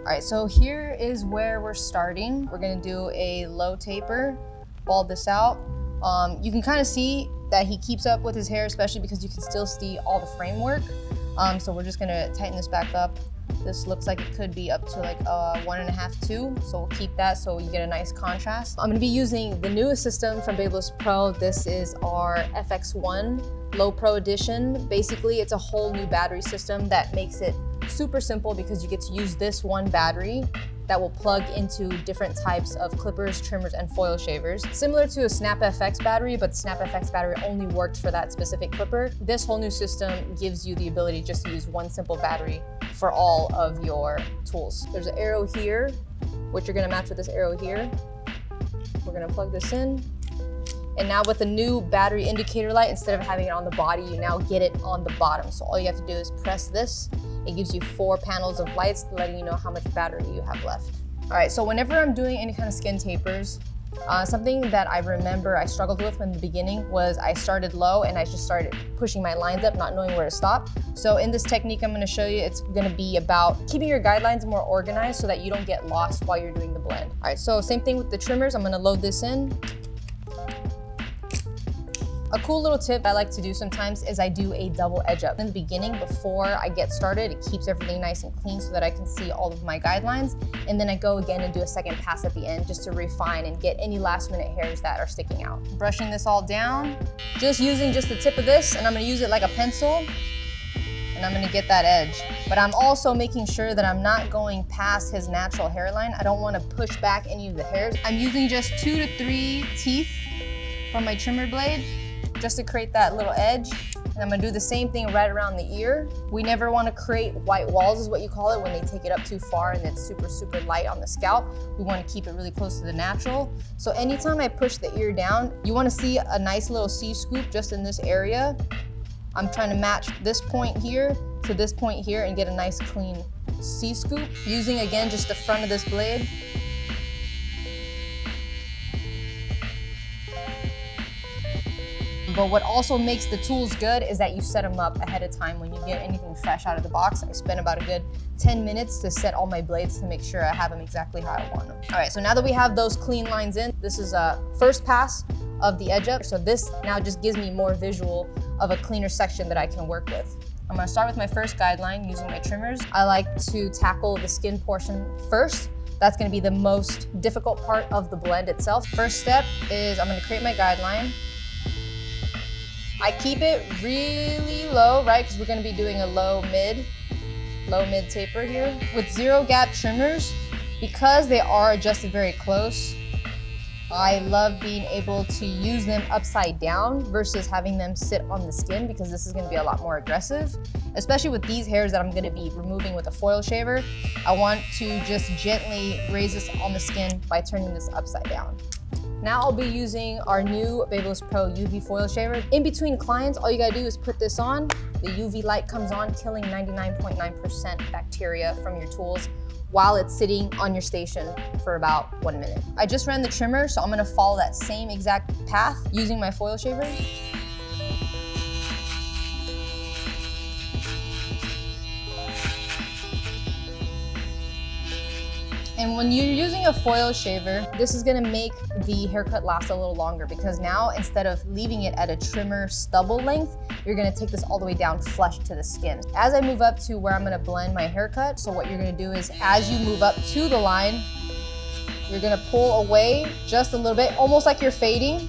All right, so here is where we're starting. We're gonna do a low taper, bald this out. You can kind of see that he keeps up with his hair, especially because you can still see all the framework. So we're just gonna tighten this back up. This looks like it could be up to like 1.5, 2. So we'll keep that so you get a nice contrast. I'm gonna be using the newest system from BaBylissPRO. This is our FXONE LoPro edition. Basically, it's a whole new battery system that makes it super simple because you get to use this one battery that will plug into different types of clippers, trimmers, and foil shavers. Similar to a SnapFX battery, but the SnapFX battery only worked for that specific clipper. This whole new system gives you the ability just to use one simple battery for all of your tools. There's an arrow here, which you're gonna match with this arrow here. We're gonna plug this in. And now with the new battery indicator light, instead of having it on the body, you now get it on the bottom. So all you have to do is press this. It gives you 4 panels of lights letting you know how much battery you have left. All right, so whenever I'm doing any kind of skin tapers, something that I remember I struggled with in the beginning was I started low and I just started pushing my lines up, not knowing where to stop. So in this technique I'm gonna show you, it's gonna be about keeping your guidelines more organized so that you don't get lost while you're doing the blend. All right, so same thing with the trimmers. I'm gonna load this in. A cool little tip I like to do sometimes is I do a double edge up. In the beginning, before I get started, it keeps everything nice and clean so that I can see all of my guidelines. And then I go again and do a second pass at the end just to refine and get any last minute hairs that are sticking out. Brushing this all down, just using just the tip of this, and I'm gonna use it like a pencil, and I'm gonna get that edge. But I'm also making sure that I'm not going past his natural hairline. I don't wanna push back any of the hairs. I'm using just 2 to 3 teeth from my trimmer blade, just to create that little edge. And I'm gonna do the same thing right around the ear. We never wanna create white walls is what you call it when they take it up too far and it's super, super light on the scalp. We wanna keep it really close to the natural. So anytime I push the ear down, you wanna see a nice little C-scoop just in this area. I'm trying to match this point here to this point here and get a nice clean C-scoop. Using again, just the front of this blade. But what also makes the tools good is that you set them up ahead of time when you get anything fresh out of the box. I spent about a good 10 minutes to set all my blades to make sure I have them exactly how I want them. All right, so now that we have those clean lines in, this is a first pass of the edge up. So this now just gives me more visual of a cleaner section that I can work with. I'm gonna start with my first guideline using my trimmers. I like to tackle the skin portion first. That's gonna be the most difficult part of the blend itself. First step is I'm gonna create my guideline. I keep it really low, right? Because we're gonna be doing a low mid taper here. With zero gap trimmers, because they are adjusted very close, I love being able to use them upside down versus having them sit on the skin because this is gonna be a lot more aggressive. Especially with these hairs that I'm gonna be removing with a foil shaver, I want to just gently raise this on the skin by turning this upside down. Now I'll be using our new BaBylissPRO UV foil shaver. In between clients, all you gotta do is put this on. The UV light comes on, killing 99.9% bacteria from your tools while it's sitting on your station for about 1 minute. I just ran the trimmer, so I'm gonna follow that same exact path using my foil shaver. And when you're using a foil shaver, this is gonna make the haircut last a little longer because now instead of leaving it at a trimmer stubble length, you're gonna take this all the way down flush to the skin. As I move up to where I'm gonna blend my haircut, so what you're gonna do is as you move up to the line, you're gonna pull away just a little bit, almost like you're fading,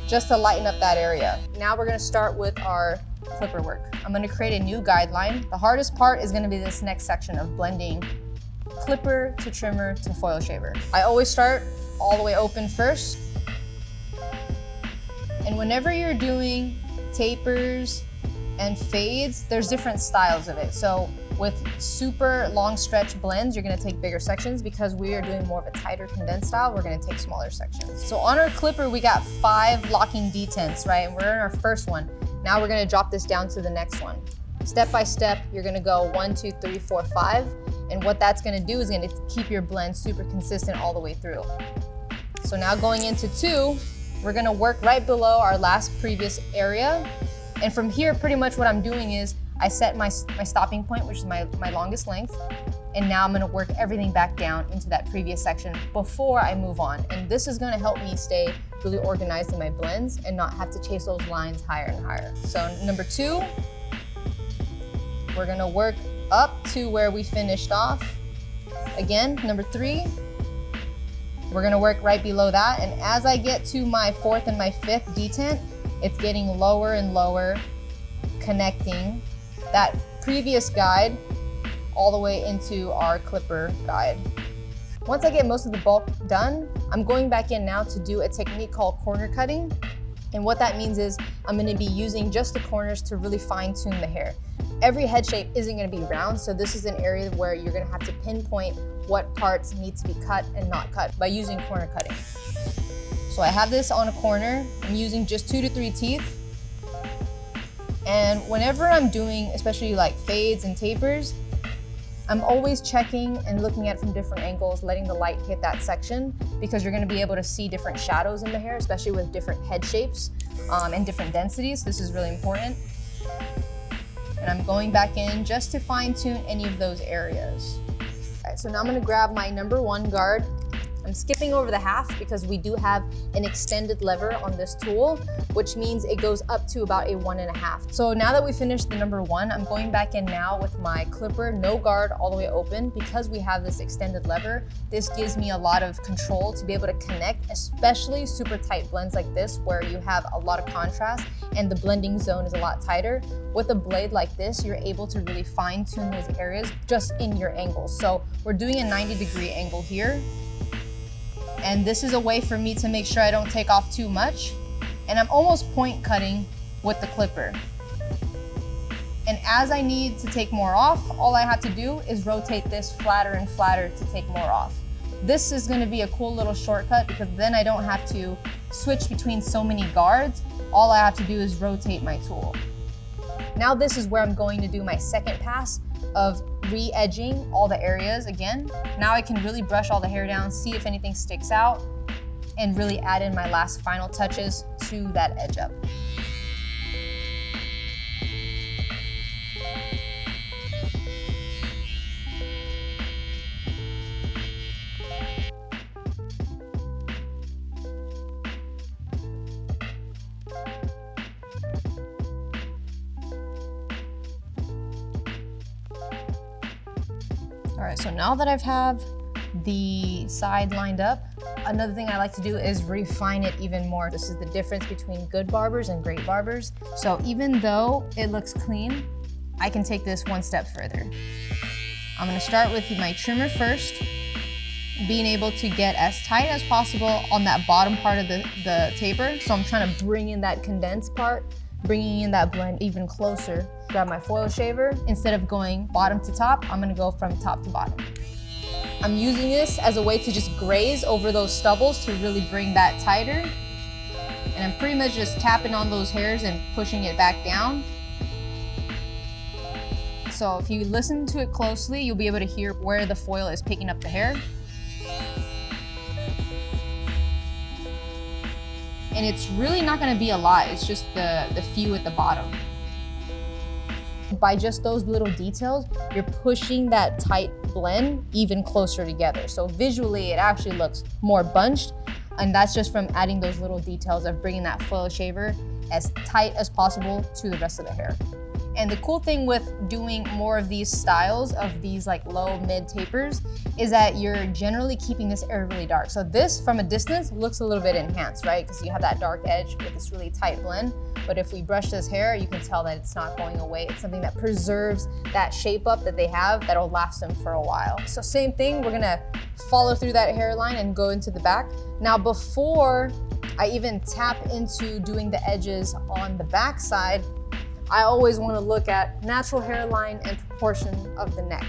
just to lighten up that area. Now we're gonna start with our clipper work. I'm gonna create a new guideline. The hardest part is gonna be this next section of blending clipper to trimmer to foil shaver. I always start all the way open first. And whenever you're doing tapers and fades, there's different styles of it. So with super long stretch blends, you're gonna take bigger sections. Because we are doing more of a tighter condensed style, we're gonna take smaller sections. So on our clipper, we got 5 locking detents, right? And we're in our first one. Now we're gonna drop this down to the next one. Step by step, you're gonna go 1, 2, 3, 4, 5. And what that's gonna do is gonna keep your blend super consistent all the way through. So now going into 2, we're gonna work right below our last previous area. And from here, pretty much what I'm doing is I set my stopping point, which is my longest length. And now I'm gonna work everything back down into that previous section before I move on. And this is gonna help me stay really organized in my blends and not have to chase those lines higher and higher. So number 2, we're gonna work up to where we finished off. Again, number 3, we're gonna work right below that. And as I get to my 4th and my 5th detent, it's getting lower and lower, connecting that previous guide all the way into our clipper guide. Once I get most of the bulk done, I'm going back in now to do a technique called corner cutting. And what that means is I'm gonna be using just the corners to really fine tune the hair. Every head shape isn't gonna be round, so this is an area where you're gonna have to pinpoint what parts need to be cut and not cut by using corner cutting. So I have this on a corner. I'm using just 2 to 3 teeth. And whenever I'm doing, especially like fades and tapers, I'm always checking and looking at it from different angles, letting the light hit that section, because you're gonna be able to see different shadows in the hair, especially with different head shapes and different densities. This is really important. And I'm going back in just to fine tune any of those areas. All right, so now I'm gonna grab my number 1 guard. I'm skipping over the half because we do have an extended lever on this tool, which means it goes up to about a 1.5. So now that we finished the number 1, I'm going back in now with my clipper, no guard, all the way open. Because we have this extended lever, this gives me a lot of control to be able to connect, especially super tight blends like this, where you have a lot of contrast and the blending zone is a lot tighter. With a blade like this, you're able to really fine tune those areas just in your angles. So we're doing a 90-degree angle here. And this is a way for me to make sure I don't take off too much. And I'm almost point cutting with the clipper. And as I need to take more off, all I have to do is rotate this flatter and flatter to take more off. This is gonna be a cool little shortcut because then I don't have to switch between so many guards. All I have to do is rotate my tool. Now this is where I'm going to do my second pass of re-edging all the areas again. Now I can really brush all the hair down, see if anything sticks out, and really add in my last final touches to that edge up. All right, so now that I've have the side lined up, another thing I like to do is refine it even more. This is the difference between good barbers and great barbers. So even though it looks clean, I can take this one step further. I'm gonna start with my trimmer first, being able to get as tight as possible on that bottom part of the taper. So I'm trying to bring in that condensed part, bringing in that blend even closer. Grab my foil shaver. Instead of going bottom to top, I'm gonna go from top to bottom. I'm using this as a way to just graze over those stubbles to really bring that tighter. And I'm pretty much just tapping on those hairs and pushing it back down. So if you listen to it closely, you'll be able to hear where the foil is picking up the hair. And it's really not gonna be a lot, it's just the few at the bottom. By just those little details, you're pushing that tight blend even closer together. So visually, it actually looks more bunched, and that's just from adding those little details of bringing that foil shaver as tight as possible to the rest of the hair. And the cool thing with doing more of these styles of these like low mid tapers is that you're generally keeping this area really dark. So this from a distance looks a little bit enhanced, right? Because you have that dark edge with this really tight blend. But if we brush this hair, you can tell that it's not going away. It's something that preserves that shape up that they have that'll last them for a while. So same thing, we're gonna follow through that hairline and go into the back. Now before I even tap into doing the edges on the back side, I always want to look at natural hairline and proportion of the neck.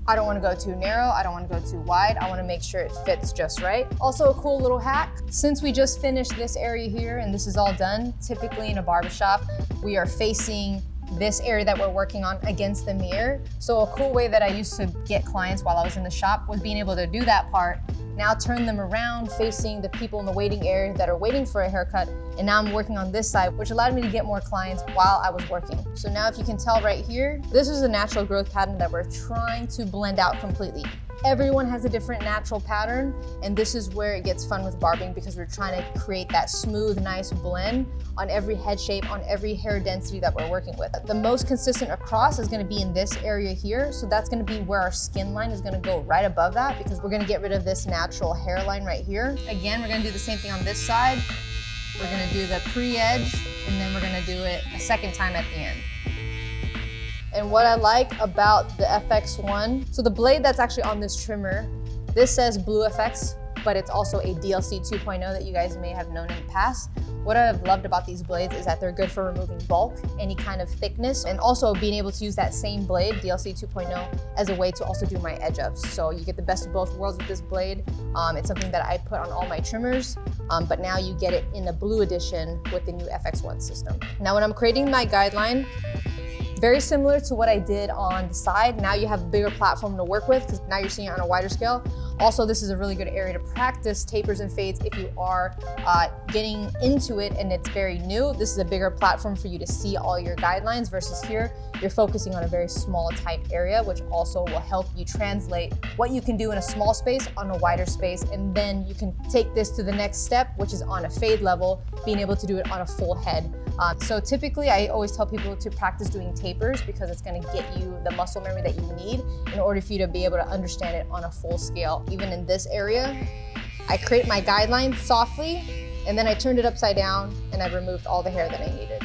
I don't want to go too narrow, I don't want to go too wide, I want to make sure it fits just right. Also a cool little hack, since we just finished this area here and this is all done, typically in a barbershop, we are facing this area that we're working on against the mirror. So a cool way that I used to get clients while I was in the shop was being able to do that part now turn them around facing the people in the waiting area that are waiting for a haircut. And now I'm working on this side, which allowed me to get more clients while I was working. So now if you can tell right here, this is a natural growth pattern that we're trying to blend out completely. Everyone has a different natural pattern, and this is where it gets fun with barbing because we're trying to create that smooth, nice blend on every head shape, on every hair density that we're working with. The most consistent across is gonna be in this area here, so that's gonna be where our skin line is gonna go right above that because we're gonna get rid of this natural hairline right here. Again, we're gonna do the same thing on this side. We're gonna do the pre-edge, and then we're gonna do it a second time at the end. And what I like about the FXONE, so the blade that's actually on this trimmer, this says Blue FX, but it's also a DLC 2.0 that you guys may have known in the past. What I've loved about these blades is that they're good for removing bulk, any kind of thickness, and also being able to use that same blade, DLC 2.0, as a way to also do my edge ups. So you get the best of both worlds with this blade. It's something that I put on all my trimmers, but now you get it in the blue edition with the new FXONE system. Now when I'm creating my guideline, very similar to what I did on the side. Now you have a bigger platform to work with because now you're seeing it on a wider scale. Also, this is a really good area to practice tapers and fades if you are getting into it and it's very new. This is a bigger platform for you to see all your guidelines versus here, you're focusing on a very small, tight area, which also will help you translate what you can do in a small space on a wider space. And then you can take this to the next step, which is on a fade level, being able to do it on a full head. So typically, I always tell people to practice doing tapers because it's gonna get you the muscle memory that you need in order for you to be able to understand it on a full scale. Even in this area, I create my guidelines softly, and then I turned it upside down and I removed all the hair that I needed.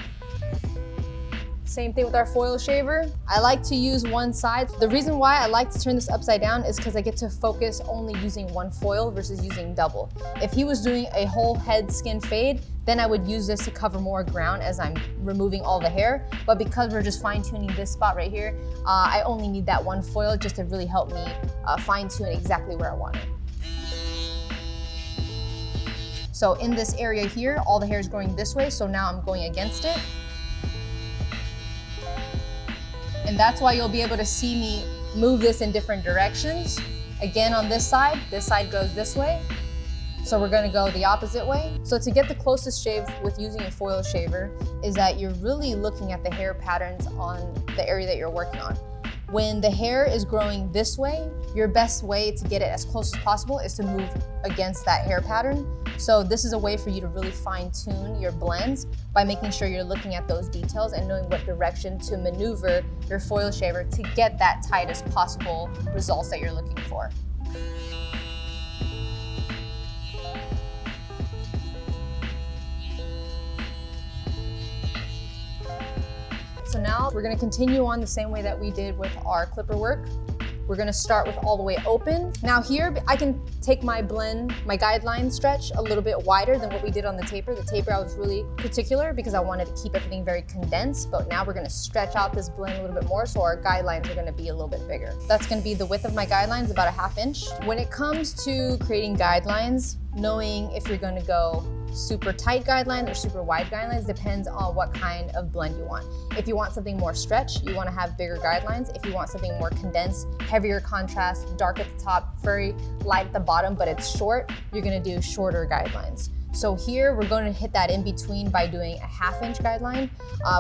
Same thing with our foil shaver. I like to use one side. The reason why I like to turn this upside down is because I get to focus only using one foil versus using double. If he was doing a whole head skin fade, then I would use this to cover more ground as I'm removing all the hair. But because we're just fine tuning this spot right here, I only need that one foil just to really help me fine tune exactly where I want it. So in this area here, all the hair is growing this way, so now I'm going against it. And that's why you'll be able to see me move this in different directions. Again, on this side goes this way. So we're gonna go the opposite way. So to get the closest shave with using a foil shaver is that you're really looking at the hair patterns on the area that you're working on. When the hair is growing this way, your best way to get it as close as possible is to move against that hair pattern. So this is a way for you to really fine tune your blends by making sure you're looking at those details and knowing what direction to maneuver your foil shaver to get that tightest possible results that you're looking for. So now we're gonna continue on the same way that we did with our clipper work. We're gonna start with all the way open. Now here, I can take my blend, my guideline stretch a little bit wider than what we did on the taper. The taper, I was really particular because I wanted to keep everything very condensed, but now we're gonna stretch out this blend a little bit more, so our guidelines are gonna be a little bit bigger. That's gonna be the width of my guidelines, about a 1/2 inch. When it comes to creating guidelines, knowing if you're gonna go super tight guidelines or super wide guidelines depends on what kind of blend you want. If you want something more stretch, you want to have bigger guidelines. If you want something more condensed, heavier contrast, dark at the top, very light at the bottom, but it's short, you're going to do shorter guidelines. So here we're going to hit that in between by doing a 1/2 inch guideline,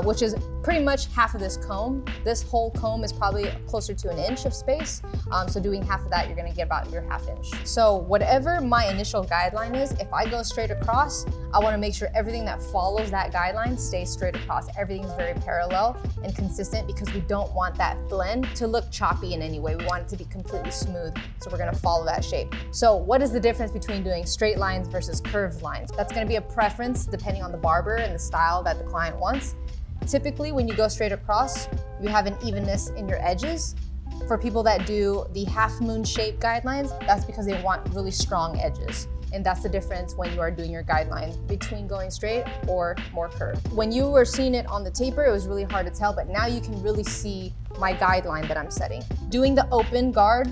which is pretty much half of this comb. This whole comb is probably closer to 1 inch of space. So doing half of that, you're going to get about your 1/2 inch. So whatever my initial guideline is, if I go straight across, I want to make sure everything that follows that guideline stays straight across. Everything's very parallel and consistent because we don't want that blend to look choppy in any way. We want it to be completely smooth. So we're going to follow that shape. So what is the difference between doing straight lines versus curved lines? That's going to be a preference depending on the barber and the style that the client wants. Typically, when you go straight across, you have an evenness in your edges. For people that do the half moon shape guidelines, that's because they want really strong edges. And that's the difference when you are doing your guidelines between going straight or more curved. When you were seeing it on the taper, it was really hard to tell, but now you can really see my guideline that I'm setting. Doing the open guard,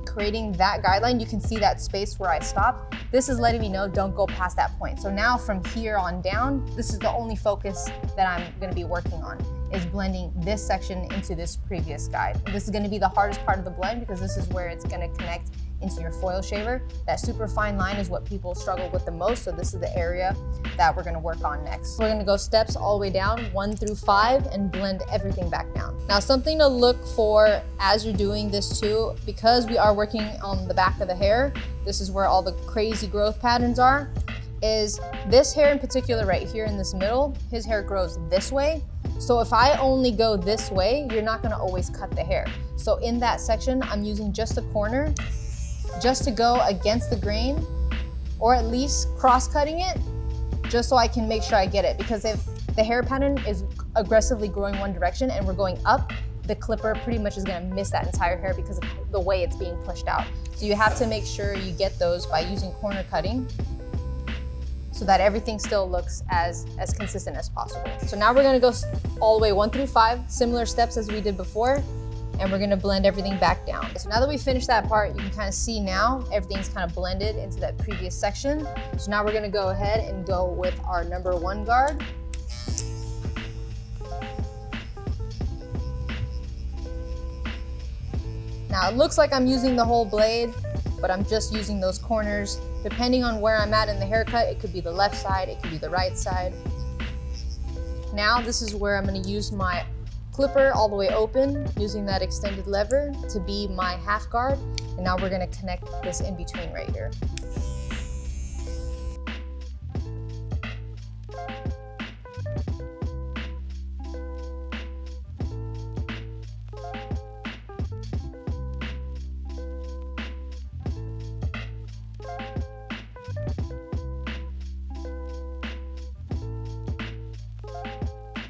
creating that guideline, you can see that space where I stop. This is letting me know don't go past that point. So now from here on down, this is the only focus that I'm gonna be working on, is blending this section into this previous guide. This is gonna be the hardest part of the blend because this is where it's gonna connect into your foil shaver. That super fine line is what people struggle with the most, so this is the area that we're gonna work on next. We're gonna go steps all the way down, 1 through 5, and blend everything back down. Now, something to look for as you're doing this too, because we are working on the back of the hair, this is where all the crazy growth patterns are, is this hair in particular right here in this middle, his hair grows this way. So if I only go this way, you're not gonna always cut the hair. So in that section, I'm using just a corner, just to go against the grain, or at least cross-cutting it, just so I can make sure I get it. Because if the hair pattern is aggressively growing one direction and we're going up, the clipper pretty much is gonna miss that entire hair because of the way it's being pushed out. So you have to make sure you get those by using corner cutting, so that everything still looks as consistent as possible. So now we're gonna go all the way 1 through 5, similar steps as we did before, and we're gonna blend everything back down. So now that we finished that part, you can kind of see now everything's kind of blended into that previous section. So now we're gonna go ahead and go with our number 1 guard. Now it looks like I'm using the whole blade, but I'm just using those corners. Depending on where I'm at in the haircut, it could be the left side, it could be the right side. Now this is where I'm gonna use my clipper all the way open, using that extended lever to be my half guard. And now we're gonna connect this in between right here.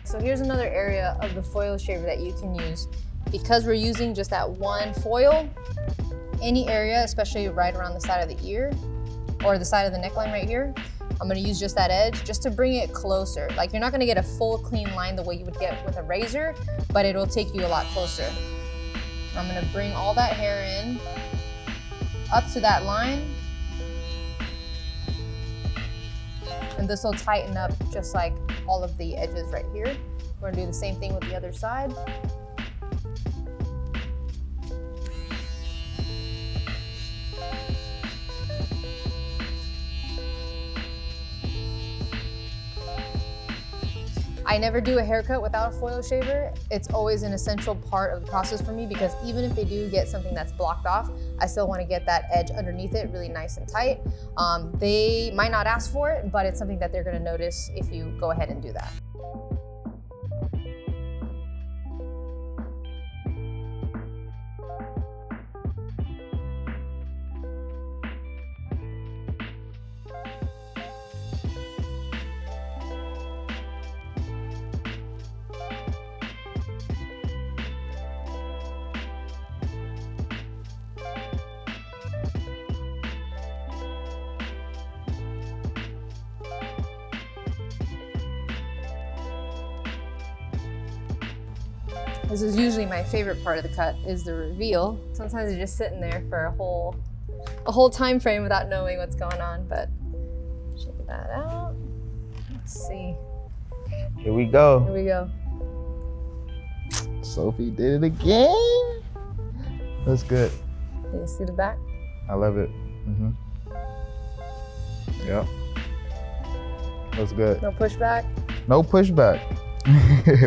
So here's another area of the foil shaver that you can use. Because we're using just that one foil, any area, especially right around the side of the ear or the side of the neckline right here, I'm gonna use just that edge just to bring it closer. Like, you're not gonna get a full clean line the way you would get with a razor, but it'll take you a lot closer. I'm gonna bring all that hair in up to that line, and this will tighten up just like all of the edges right here. We're gonna do the same thing with the other side. I never do a haircut without a foil shaver. It's always an essential part of the process for me, because even if they do get something that's blocked off, I still want to get that edge underneath it really nice and tight. They might not ask for it, but it's something that they're going to notice if you go ahead and do that. This is usually my favorite part of the cut, is the reveal. Sometimes you're just sitting there for a whole time frame without knowing what's going on, but check that out. Let's see. Here we go. Here we go. Sofie did it again. That's good. Can you see the back? I love it. Yep. That's good. No pushback? No pushback.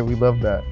We love that.